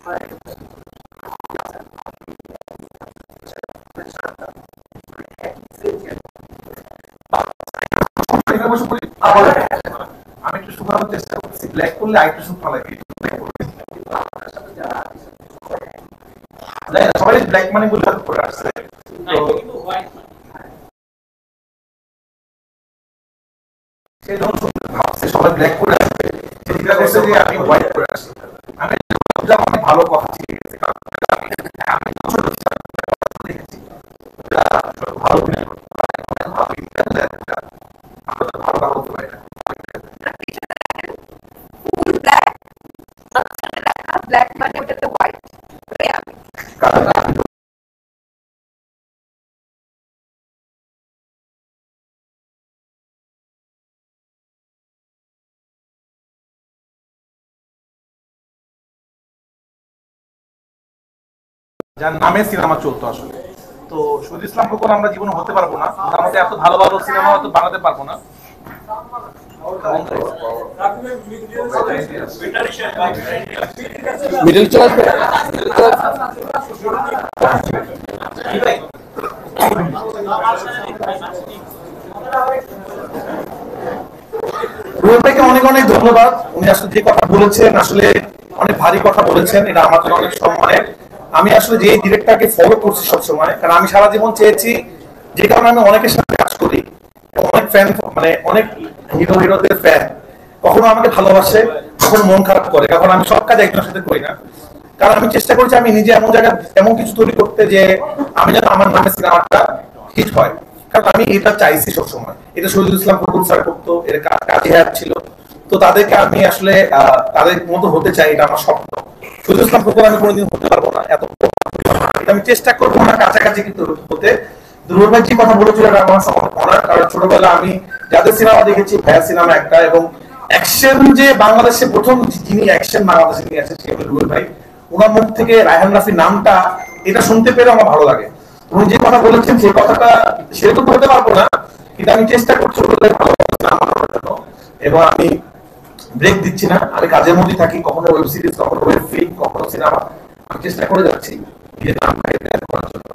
আমি একটু শুকানোর চেষ্টা করছি, ব্ল্যাক করলে আরেকটু শুকনো লাগে। সবাই ব্ল্যাক মানে বলে করে আসছে, সেই জন্য ভাবছে সবাই ব্ল্যাক করে আসবে, চিন্তা করছে যে আমি হোয়াইট করে আসি। আমি অনেক ভালো কথা শিখে গেছি, আমি দেখেছি ভালো ভালো কথা বলতে পারি না। ব্ল্যাক মানে ওটাতে হোয়াইট। যার নামে সিনেমা চলতো আসলে। তো শহীদ ইসলাম খোকন আমরা জীবনে হতে পারবো না, আমাদের এত ভালো ভালো সিনেমা হয়তো বানাতে পারবো না। মিডল ক্লাস রুবেল ভাইকে অনেক অনেক ধন্যবাদ। উনি আসলে যে কথা বলেছেন আসলে অনেক ভারী কথা বলেছেন, এটা আমার জন্য অনেক সম্মানের। আমি আসলে যে ডিরেক্টরকে ফলো করছি সবসময়, কারণ আমি সারা জীবন চেয়েছি, যে কারণে আমি অনেকের সাথে কাজ করি, অনেক ফ্যান, মানে অনেক হিরোদের ফ্যান কখনো আমাকে ভালোবাসে, কখনো মন খারাপ করে, কারণ আমি সব কাজ একজনের সাথে করি না। কারণ আমি চেষ্টা করছি আমি নিজে এমন জায়গায় এমন কিছু তৈরি করতে যে আমি যেন আমার নামে সিনেমাটা হিট হয়, কারণ আমি এটা চাইছি সবসময়। এটা শহীদুল ইসলাম খোকন স্যার করতো, এর কাজে হ্যাপ ছিল, তো তাদেরকে আমি আসলে তাদের মতো হতে চাই, এটা আমার স্বপ্ন। শহীদুল ইসলাম খোকন আমি কোনোদিন হতে পারবো না, এত আমি চেষ্টা করবো না কাছাকাছি কিন্তু হতে। দুর্বল ভাই যে কথা বলেছিল এটা আমার অনার, কারণ ছোটবেলা আমি যাদের সিনেমা দেখেছি, ভাইয়া সিনেমা একটা, এবং অ্যাকশন যে বাংলাদেশে প্রথম যিনি অ্যাকশন বাংলাদেশে নিয়ে আসে সে হলো দুর্বল ভাই। ওনার মুখ থেকে রায়হান রাফির নামটা এটা শুনতে পেরে আমার ভালো লাগে। উনি যে কথা বলেছেন সেই কথাটা সেরকম করতে পারবো না, কিন্তু আমি চেষ্টা করছি এবং আমি ব্রেক দিচ্ছি না, আমি কাজের মধ্যে থাকি, কখনো ওয়েব সিরিজ, কখনো ওয়েব ফিল্ম, কখনো সিনেমা, আমি চেষ্টা করে যাচ্ছি করার জন্য।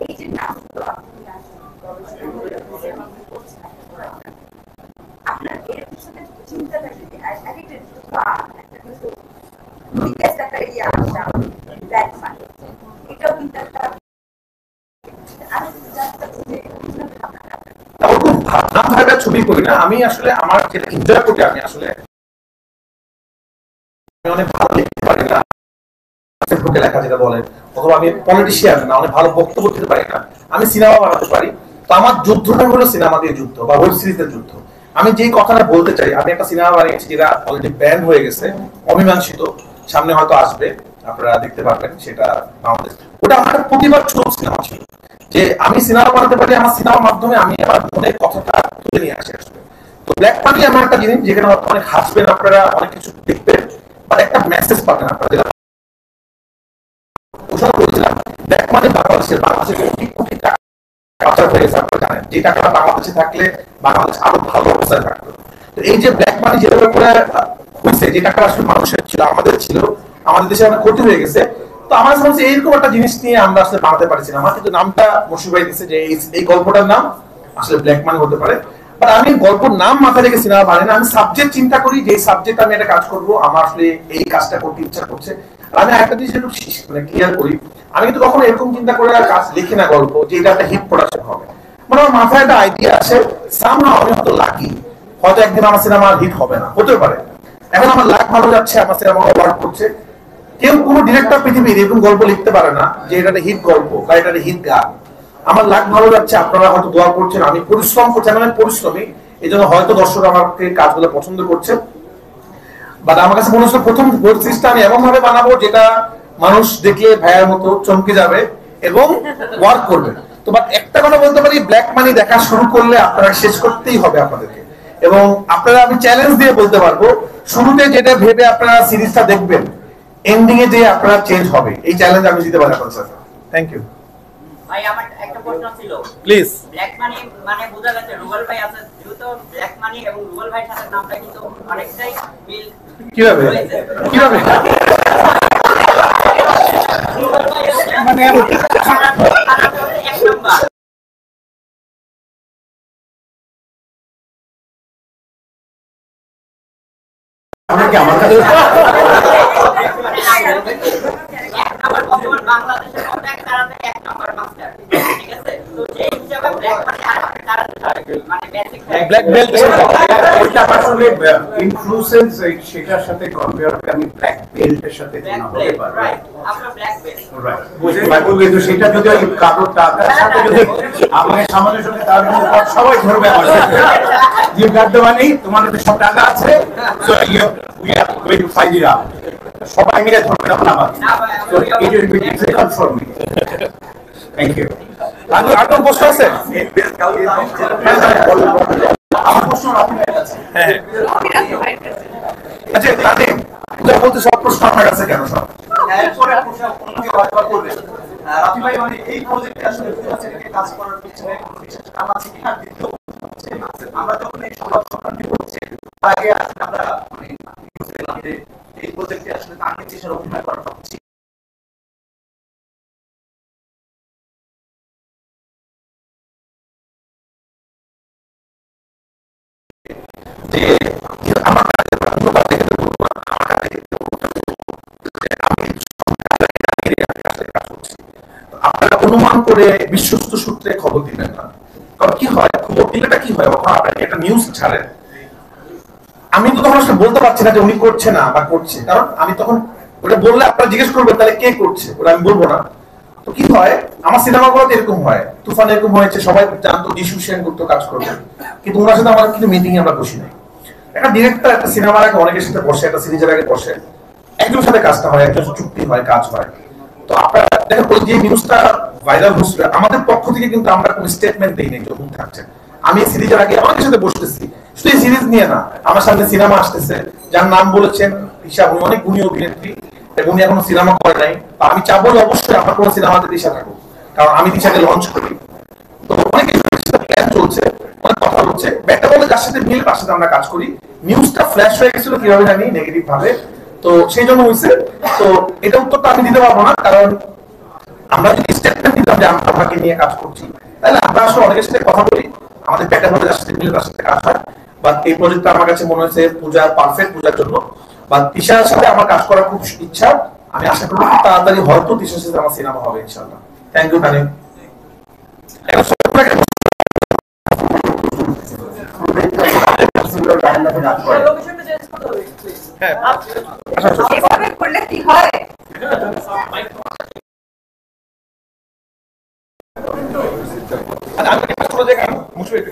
এই যে নামগুলো আপনার এর পিছনে চিন্তাটা কি? একটা কিছু বিগেস্ট একটা ইয়ে আসছে ব্ল্যাক মানি, এটাও কিন্তু একটা ছবি করি না আমি, আসলে আমার যেটা এনজয় করি, আমি আসলে অনেক ভালো লিখতে পারি না, ফেসবুকে লেখা যেটা বলে, অথবা আমি পলিটিশিয়ান না, অনেক ভালো বক্তব্য দিতে পারি না, আমি সিনেমা বানাতে পারি। তো আমার যুদ্ধটা হলো সিনেমা দিয়ে যুদ্ধ বা ওয়েব সিরিজের যুদ্ধ। আমি যেই কথাটা বলতে চাই, আমি একটা সিনেমা বানিয়েছি যেটা অলরেডি ব্যান হয়ে গেছে, অমীমাংসিত, সামনে হয়তো আসবে, আপনারা দেখতে পারবেন সেটা বাংলাদেশ। ওটা আমার প্রতিবার ছোট সিনেমা ছিল, যে আমি সিনেমা বানাতে পারি, আমার সিনেমার মাধ্যমে আমি আমার মনের কথাটা তুলে নিয়ে আসি আসলে। তো ব্ল্যাক মানি এমন একটা জিনিস যেখানে অনেক হাসবেন আপনারা, অনেক কিছু দেখবেন, বা একটা মেসেজ পাবেন আপনারা। বাংলাদেশের কোটি কোটি টাকা হয়ে গেছে, আপনারা জানেন, যে টাকাটা বাংলাদেশে থাকলে বাংলাদেশ আরো ভালো অবস্থায় থাকতো। তো এই যে ব্ল্যাক মানি যেভাবে করে হয়েছে, যে টাকা আসলে মানুষের ছিল, আমাদের ছিল, আমাদের দেশে অনেক ক্ষতি হয়ে গেছে। তো আমার মনে এইরকম একটা জিনিস নিয়ে আমরা আসলে বানাতে পারছিলাম, আমার কিন্তু নামটা মশির ভাই দিচ্ছে যে এই গল্পটার নাম আসলে ব্ল্যাক মানি হতে পারে। বাট আমি গল্পের নাম মাথায় রেখে সিনেমা বানাই না, আমি সাবজেক্ট চিন্তা করি যে এই সাবজেক্ট আমি একটা কাজ করবো, আমার আসলে এই কাজটা করতে ইচ্ছা করছে। আমি একটা জিনিস একটু মানে ক্লিয়ার করি, আমি কিন্তু কখনো এরকম চিন্তা করে কাজ লিখি না গল্প যে এটা একটা হিট প্রোডাকশন হবে। মানে আমার মাথায় একটা আইডিয়া আছে, সামহাও আমি হয়তো লাকি, হয়তো একদিন আমার সিনেমা হিট হবে না, হতে পারে। এখন আমার লাক ভালো যাচ্ছে, আমার সিনেমা ওয়ার্ক করছে। কেউ কোনো ডিরেক্টর পৃথিবীর এরকম গল্প লিখতে পারে না যে এটা একটা হিট গল্প বা এটা একটা হিট গান। আমার লাক ভালো যাচ্ছে, আপনারা হয়তো দোয়া করছেন, আমি পরিশ্রম করছি, আমি অনেক পরিশ্রমী, এই জন্য হয়তো দর্শক আমাকে কাজগুলো পছন্দ করছে। বাট আমার কাছে মনে হচ্ছে প্রথম ওয়েব সিরিজটা আমি এমন ভাবে বানাবো যেটা মানুষ দেখলে ভাইয়ের মতো চমকে যাবে এবং ওয়ার্ক করবে। তো বাট একটা কথা বলতে পারি, ব্ল্যাক মানি দেখা শুরু করলে আপনারা শেষ করতেই হবে আপনাদেরকে, এবং আপনারা আমি চ্যালেঞ্জ দিয়ে বলতে পারবো, শুরুতে যেটা ভেবে আপনারা সিরিজটা দেখবেন, এন্ডিং এ যে আপনারা চেঞ্জ হবে, এই চ্যালেঞ্জ আমি দিতে পারি আপনার সাথে। থ্যাংক ইউ ভাই। আমার একটা প্রশ্ন ছিল প্লিজ। ব্ল্যাক মানি মানে বোঝা যাচ্ছে রুবেল ভাই আছে, যেহেতু ব্ল্যাক মানি এবং রুবেল ভাইয়ের সাথে নামটা কিন্তু অনেকটাই মিল। কিভাবে কিভাবে রুবেল ভাই হচ্ছে মানে খারাপ হচ্ছে এক নাম্বার। আমাকে আমার কাছে এক নাম্বার বর্তমান বাংলাদেশের মধ্যে কারাতে এক নাম্বার মাস্টার, ঠিক আছে? তো সেই হিসাবে ব্ল্যাক মানি আর কারাতে মানে বেসিক ব্ল্যাক বেল্ট ওইটা আসলে ইনফ্লুয়েন্স সেটার সাথে কম্পেয়ার করে আমি ব্ল্যাক বেল্টের সাথে ব্ল্যাক তুলনা হতে বেল্ট, পারবো। রাইট, আমরা ব্ল্যাক বেল্ট। কিন্তু সেটা যদি ওই কাপড় টাকার সাথে যদি আমাকে সামঞ্জস্য করে তাহলে কিন্তু সবাই ধরবে আমার যে গাদ্য মানে তোমাদের তো সব টাকা আছে so we are going to find it out সবাই মিলে ধরবে তখন আমার so it will be difficult for me thank you আর কোন প্রশ্ন আছে? আমার প্রশ্ন আপনার কাছে আচ্ছা তাদের পূজা বলতে সব প্রশ্ন আপনার কাছে কেন সব? এরপরে প্রশ্ন অন্যকে বারবার করবে। রাফি ভাই মানে এই প্রজেক্টে আসলে ফ্রিল্যান্সারকে কাজ করার পিছনে কোনো বিশেষ কারণ আছে কিনা? দ্বিতীয় হচ্ছে, আমরা যখন এই সংবাদ সম্মেলনটি করছি তার আগে আসলে আমরা মানে নিউজ পেলাম যে এই প্রজেক্টে আসলে তানভীর তিশার অভিনয় করার কথা ছিল। যে আমার কাছে ধন্যবাদ দেখে বলবো না, আমার কাছে আমি কাজ করছি। আপনারা অনুমান করে বিশ্বস্ত সূত্রে খবর দিবেন না, কারণ কি হয় খবর দিলেটা কি হয় ওখানে আপনাকে একটা নিউজ ছাড়েন, আমি তো তখন আসলে বলতে পারছি না যে উনি করছে না বা করছে, কারণ আমি তখন ওটা বললে আপনারা জিজ্ঞেস করবেন তাহলে কে করছে, ওটা আমি বলবো না। তো কি হয় আমার সিনেমাগুলোতে এরকম হয়, তুফান এরকম হয়েছে, সবাই জানতো যিশু সেন করতো কাজ করবে, কিন্তু ওনার সাথে আমার কিন্তু মিটিং এ আমরা বসি নাই। একটা ডিরেক্টর একটা সিনেমার আগে অনেকের সাথে বসে, একটা সিরিজের আগে বসে, একজনের সাথে কাজটা হয়, একজন চুক্তি হয়, কাজ হয়। তো আপনারা দেখেন ওই যে নিউজটা ভাইরাল হচ্ছে আমাদের পক্ষ থেকে কিন্তু আমরা কোনো স্টেটমেন্ট দিই নাই যখন থাকছে। আমি এই সিরিজের আগে অনেকের সাথে বসতেছি, শুধু এই সিরিজ নিয়ে না, আমার সামনে সিনেমা আসতেছে যার নাম বলেছেন হিসাব, উনি অনেক গুণী অভিনেত্রী এবং উনি এখনো সিনেমা করে নাই। আমি চাবো যে অবশ্যই আমার কোনো সিনেমাতে দিশা থাকুক, কারণ আমি দিশাকে লঞ্চ করি। তো অনেক প্ল্যান চলছে, অনেক কথা হচ্ছে, ব্যাটা বলে যার সাথে মিল তার সাথে আমরা কাজ করি। নিউজটা ফ্ল্যাশ হয়ে গেছিল কিভাবে জানি নেগেটিভ ভাবে, তো সেই জন্য হয়েছে। তো এটা উত্তরটা আমি দিতে পারবো না, কারণ আমরা যদি স্টেটমেন্ট দিতাম যে আমরা আপনাকে নিয়ে কাজ করছি, তাহলে আমরা আসলে অনেকের সাথে কথা বলি, আমাদের ব্যাটা বলে যার সাথে মিল তার সাথে কাজ হয়। বা এই প্রজেক্টটা আমার কাছে মনে হয়েছে পূজা পারফেক্ট, পূজার জন্য বা তিশার সাথে আমার কাজ করার খুব ইচ্ছা। আমি আশা করি খুব তাড়াতাড়ি হয়তো তিশার সাথে আমার সিনেমা হবে ইনশাআল্লাহ। Thank you Tanim. এভাবে করলে কি হয়? আমি একটা প্রজেক্ট মুশফিক